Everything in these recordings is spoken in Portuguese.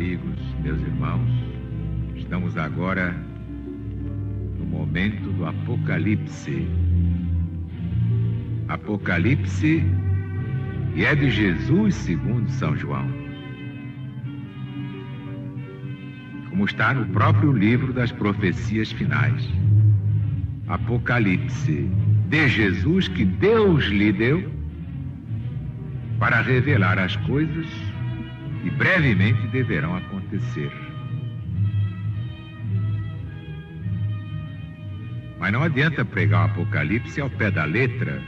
amigos, meus irmãos, estamos agora no momento do Apocalipse. Apocalipse, que é de Jesus segundo São João. Como está no próprio livro das profecias finais. Apocalipse de Jesus que Deus lhe deu para revelar as coisas que brevemente deverão acontecer. Mas não adianta pregar o Apocalipse ao pé da letra.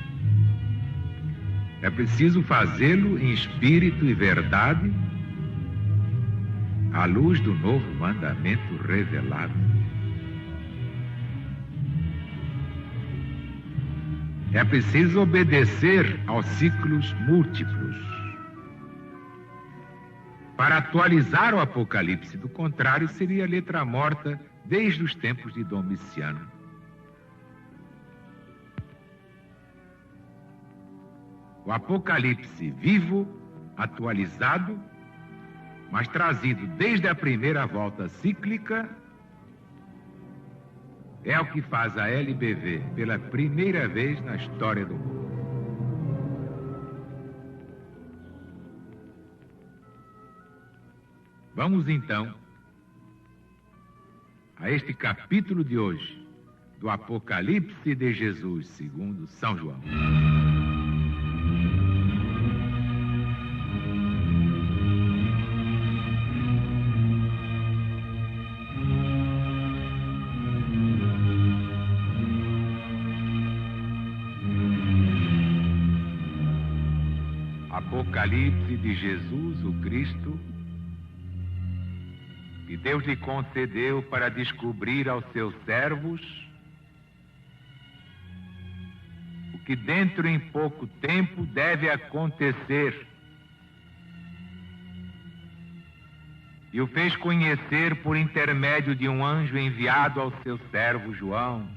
É preciso fazê-lo em espírito e verdade, à luz do novo mandamento revelado. É preciso obedecer aos ciclos múltiplos para atualizar o Apocalipse. Do contrário, seria letra morta desde os tempos de Domiciano. O Apocalipse vivo, atualizado, mas trazido desde a primeira volta cíclica, é o que faz a LBV pela primeira vez na história do mundo. Vamos então a este capítulo de hoje do Apocalipse de Jesus segundo São João. Apocalipse de Jesus, o Cristo, que Deus lhe concedeu para descobrir aos seus servos o que dentro em pouco tempo deve acontecer. E o fez conhecer por intermédio de um anjo enviado ao seu servo João,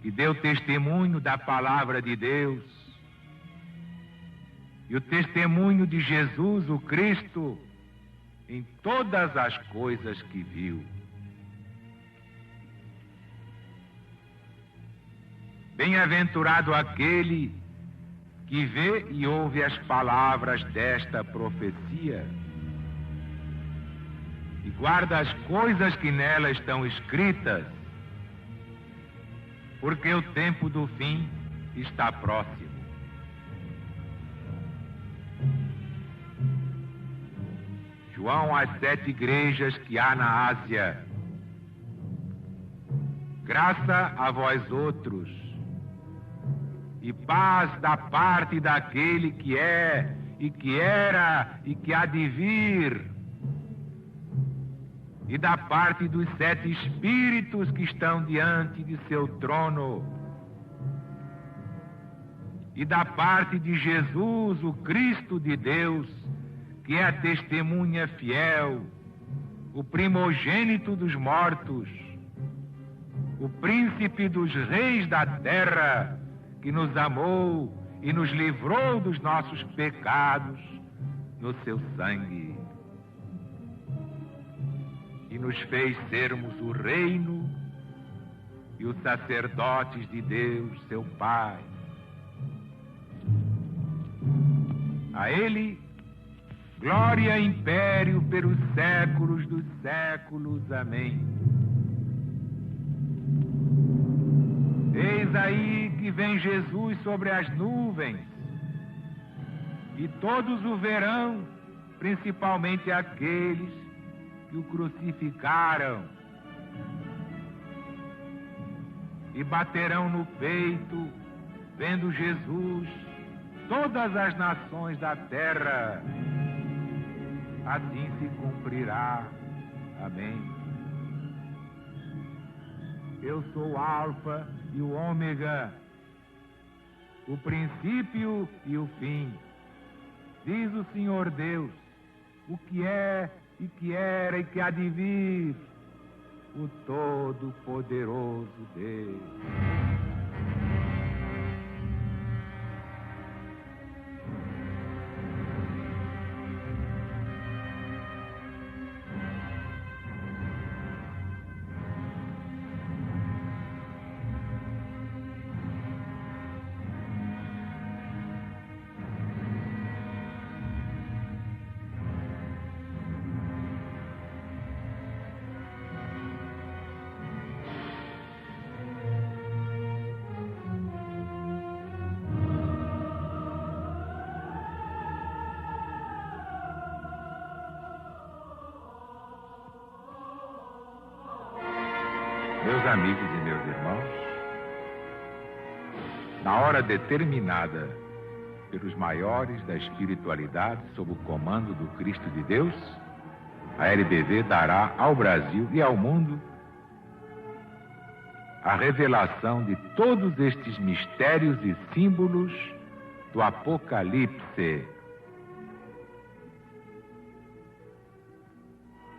que deu testemunho da palavra de Deus e o testemunho de Jesus, o Cristo, em todas as coisas que viu. Bem-aventurado aquele que vê e ouve as palavras desta profecia e guarda as coisas que nela estão escritas, porque o tempo do fim está próximo. João às 7 igrejas que há na Ásia. Graça a vós outros, e paz da parte daquele que é, e que era, e que há de vir, e da parte dos 7 espíritos que estão diante de seu trono, e da parte de Jesus, o Cristo de Deus, que é a testemunha fiel, o primogênito dos mortos, o príncipe dos reis da terra, que nos amou e nos livrou dos nossos pecados no seu sangue, e nos fez sermos o reino e os sacerdotes de Deus, seu Pai. A Ele glória e império pelos séculos dos séculos. Amém. Eis aí que vem Jesus sobre as nuvens, e todos o verão, principalmente aqueles que o crucificaram, e baterão no peito, vendo Jesus, todas as nações da terra. Assim se cumprirá. Amém. Eu sou o Alfa e o Ômega, o princípio e o fim, diz o Senhor Deus, o que é e que era e que há de vir, o Todo-Poderoso Deus. Meus amigos e meus irmãos, na hora determinada pelos maiores da espiritualidade, sob o comando do Cristo de Deus, a LBV dará ao Brasil e ao mundo a revelação de todos estes mistérios e símbolos do Apocalipse.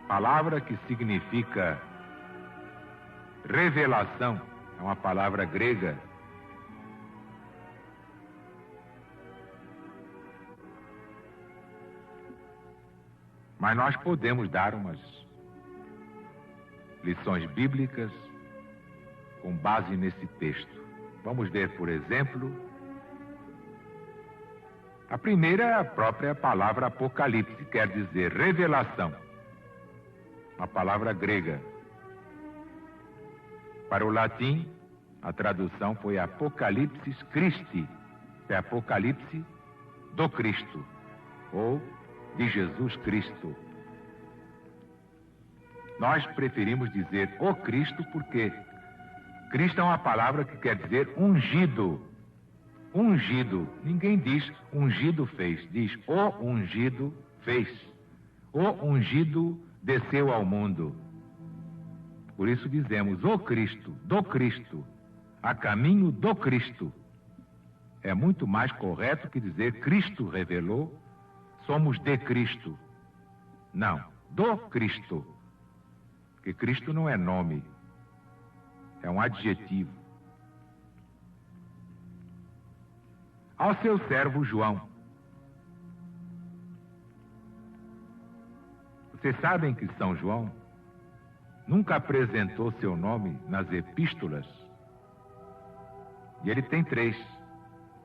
Palavra que significa revelação, é uma palavra grega. Mas nós podemos dar umas lições bíblicas com base nesse texto. Vamos ver, por exemplo, a primeira é a própria palavra Apocalipse, quer dizer revelação, uma palavra grega. Para o latim, a tradução foi Apocalipsis Christi, é Apocalipse do Cristo, ou de Jesus Cristo. Nós preferimos dizer o Cristo porque Cristo é uma palavra que quer dizer ungido. Ungido. Ninguém diz ungido fez, diz o ungido fez. O ungido desceu ao mundo. Por isso dizemos o Cristo, do Cristo, a caminho do Cristo. É muito mais correto que dizer Cristo revelou, somos de Cristo. Não, do Cristo. Porque Cristo não é nome, é um adjetivo. Ao seu servo João. Vocês sabem que São João nunca apresentou seu nome nas epístolas? E ele tem 3.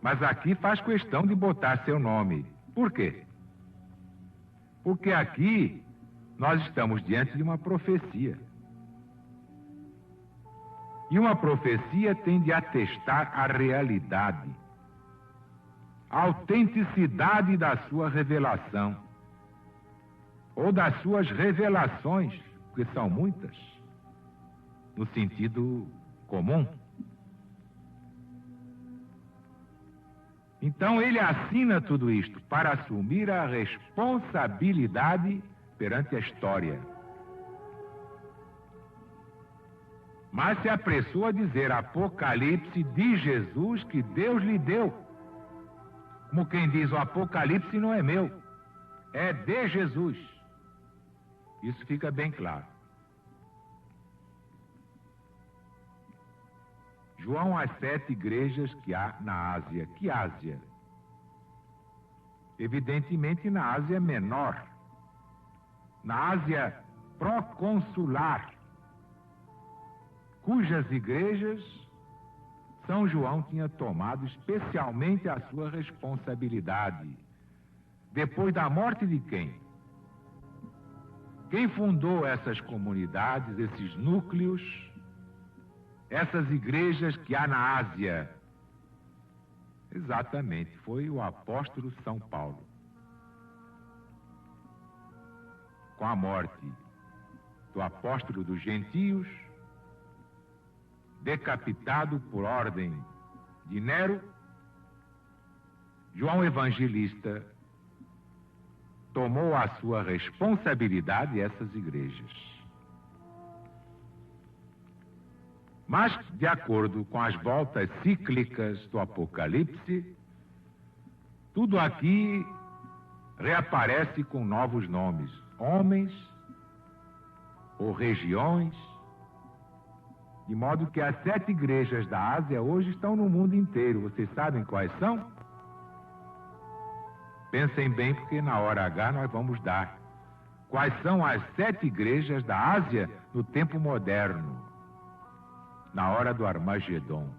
Mas aqui faz questão de botar seu nome. Por quê? Porque aqui nós estamos diante de uma profecia. E uma profecia tem de atestar a realidade, a autenticidade da sua revelação, ou das suas revelações, porque são muitas, no sentido comum. Então ele assina tudo isto para assumir a responsabilidade perante a história. Mas se apressou a dizer Apocalipse de Jesus que Deus lhe deu. Como quem diz, o Apocalipse não é meu, é de Jesus. Isso fica bem claro. João, as 7 igrejas que há na Ásia. Que Ásia? Evidentemente na Ásia Menor, na Ásia proconsular, cujas igrejas São João tinha tomado especialmente a sua responsabilidade. Depois da morte de quem? Quem fundou essas comunidades, esses núcleos, essas igrejas que há na Ásia? Exatamente, foi o apóstolo São Paulo. Com a morte do apóstolo dos gentios, decapitado por ordem de Nero, João Evangelista tomou a sua responsabilidade essas igrejas. Mas, de acordo com as voltas cíclicas do Apocalipse, tudo aqui reaparece com novos nomes, homens ou regiões, de modo que as 7 igrejas da Ásia hoje estão no mundo inteiro. Vocês sabem quais são? Pensem bem, porque na hora H nós vamos dar. Quais são as 7 igrejas da Ásia no tempo moderno, na hora do Armagedon?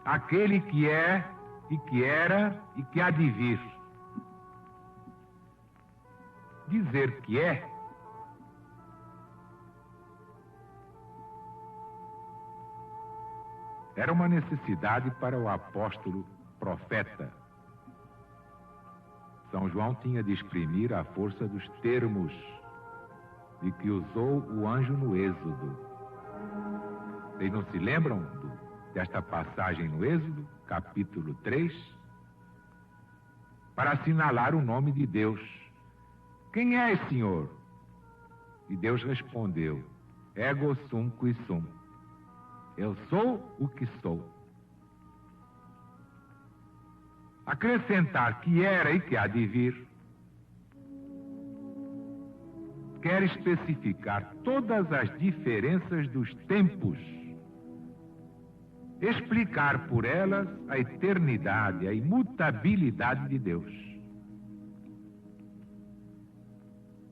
Aquele que é, e que era, e que há de vir. Dizer que é era uma necessidade para o apóstolo profeta. São João tinha de exprimir a força dos termos de que usou o anjo no Êxodo. Vocês não se lembram desta passagem no Êxodo, capítulo 3? Para assinalar o nome de Deus. Quem és, Senhor? E Deus respondeu: Ego sum qui sum. Eu sou o que sou. Acrescentar que era e que há de vir, quer especificar todas as diferenças dos tempos, explicar por elas a eternidade, a imutabilidade de Deus.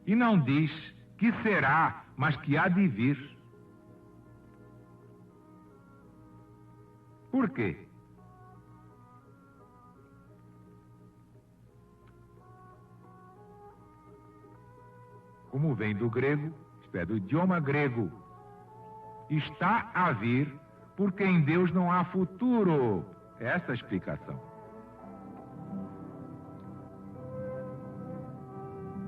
E não diz que será, mas que há de vir. Por quê? Como vem do grego, isto é, do idioma grego, está a vir, porque em Deus não há futuro. É essa a explicação.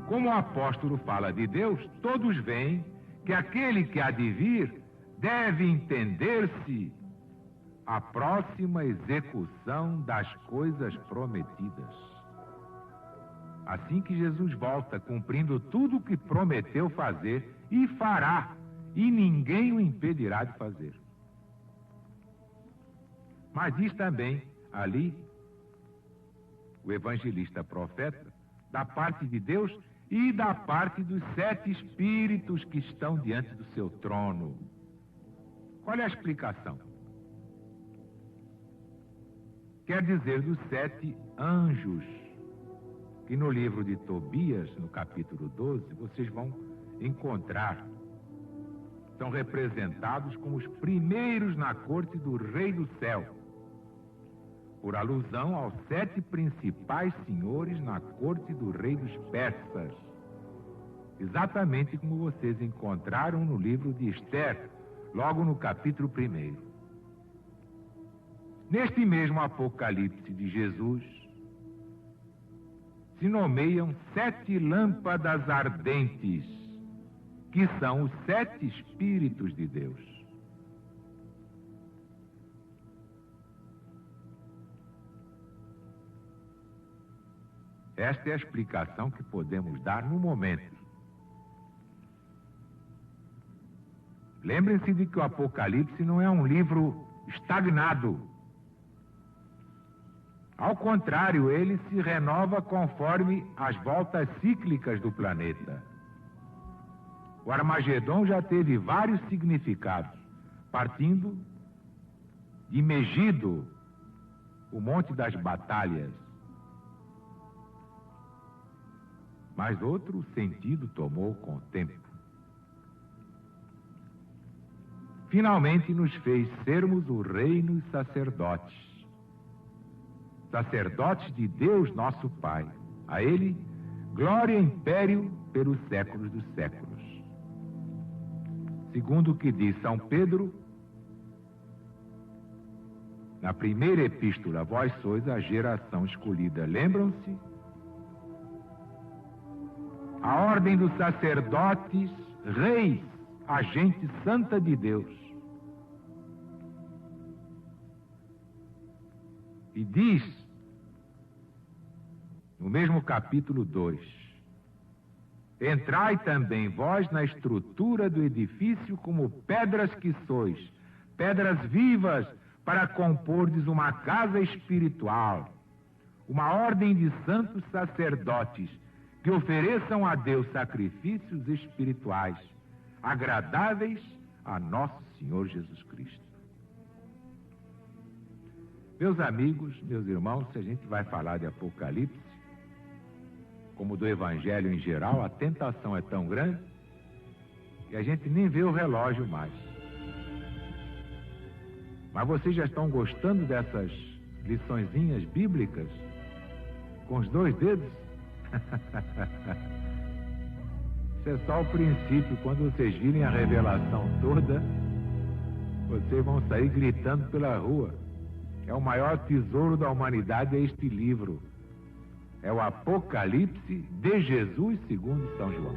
Como o apóstolo fala de Deus, todos veem que aquele que há de vir deve entender-se a próxima execução das coisas prometidas. Assim que Jesus volta, cumprindo tudo o que prometeu fazer, e fará, e ninguém o impedirá de fazer. Mas diz também ali o evangelista profeta, da parte de Deus e da parte dos 7 espíritos que estão diante do seu trono. Qual é a explicação? Quer dizer dos 7 anjos, que no livro de Tobias, no capítulo 12, vocês vão encontrar. São representados como os primeiros na corte do Rei do Céu, por alusão aos 7 principais senhores na corte do Rei dos Persas, exatamente como vocês encontraram no livro de Esther, logo no capítulo 1. Neste mesmo Apocalipse de Jesus, se nomeiam 7 lâmpadas ardentes, que são os 7 Espíritos de Deus. Esta é a explicação que podemos dar no momento. Lembrem-se de que o Apocalipse não é um livro estagnado. Ao contrário, ele se renova conforme as voltas cíclicas do planeta. O Armagedon já teve vários significados, partindo de Megido, o Monte das Batalhas. Mas outro sentido tomou com o tempo. Finalmente nos fez sermos o reino e sacerdotes. Sacerdotes de Deus nosso Pai. A Ele, glória e império pelos séculos dos séculos. Segundo o que diz São Pedro, na primeira epístola, vós sois a geração escolhida. Lembram-se? A ordem dos sacerdotes, reis, a gente santa de Deus. E diz, no mesmo capítulo 2, entrai também vós na estrutura do edifício como pedras que sois, pedras vivas, para compordes uma casa espiritual, uma ordem de santos sacerdotes, que ofereçam a Deus sacrifícios espirituais, agradáveis a nosso Senhor Jesus Cristo. Meus amigos, meus irmãos, se a gente vai falar de Apocalipse, como do Evangelho em geral, a tentação é tão grande que a gente nem vê o relógio mais. Mas vocês já estão gostando dessas liçõezinhas bíblicas com os 2 dedos? Isso é só o princípio. Quando vocês virem a revelação toda, vocês vão sair gritando pela rua. É o maior tesouro da humanidade, é este livro. É o Apocalipse de Jesus segundo São João.